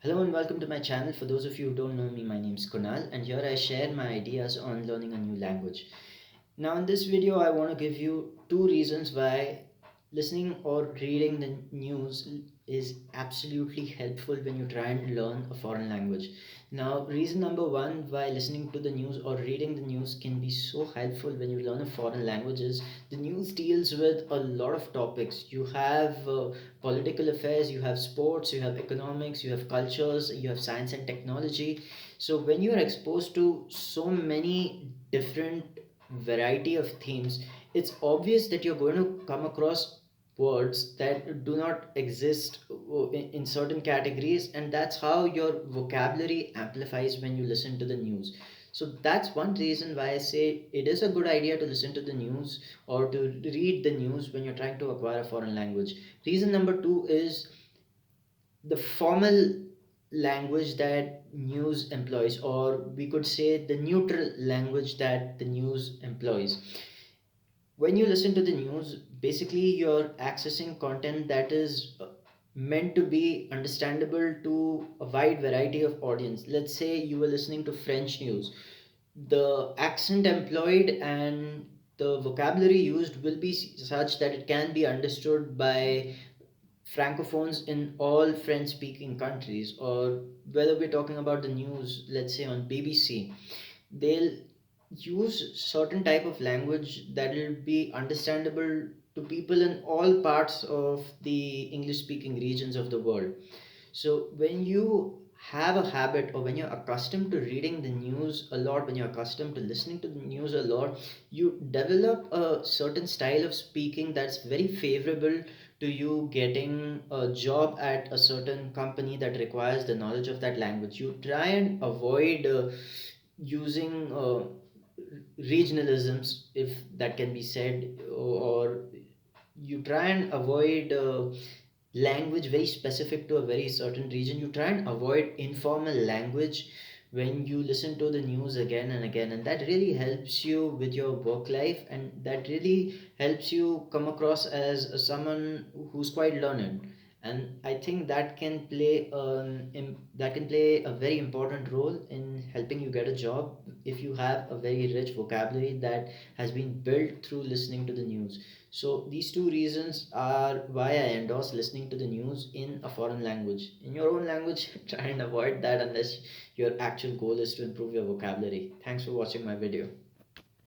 Hello and welcome to my channel. For those of you who don't know me, my name is Kunal and here I share my ideas on learning a new language. Now in this video I want to give you two reasons why listening or reading the news is absolutely helpful when you try and learn a foreign language. Now reason number one why listening to the news or reading the news can be so helpful when you learn a foreign language is the news deals with a lot of topics. You have political affairs, you have sports, you have economics, you have cultures, you have science and technology. So when you are exposed to so many different variety of themes, it's obvious that you're going to come across words that do not exist in certain categories, and that's how your vocabulary amplifies when you listen to the news. So that's one reason why I say it is a good idea to listen to the news or to read the news when you're trying to acquire a foreign language. Reason number two is the formal language that news employs, or we could say the neutral language that the news employs. When you listen to the news, basically you're accessing content that is meant to be understandable to a wide variety of audience. Let's say you were listening to French news. The accent employed and the vocabulary used will be such that it can be understood by francophones in all French speaking countries, or whether we're talking about the news, let's say on BBC, they'll use certain type of language that will be understandable to people in all parts of the English speaking regions of the world. So when you have a habit, or when you're accustomed to reading the news a lot, when you're accustomed to listening to the news a lot, you develop a certain style of speaking that's very favorable to you getting a job at a certain company that requires the knowledge of that language. You try and avoid using regionalisms, if that can be said, or you try and avoid language very specific to a very certain region. You try and avoid informal language when you listen to the news again and again, and that really helps you with your work life, and that really helps you come across as someone who's quite learned. And I think that can play that can play a very important role in helping you get a job if you have a very rich vocabulary that has been built through listening to the news. So these two reasons are why I endorse listening to the news in a foreign language. In your own language, try and avoid that unless your actual goal is to improve your vocabulary. Thanks for watching my video.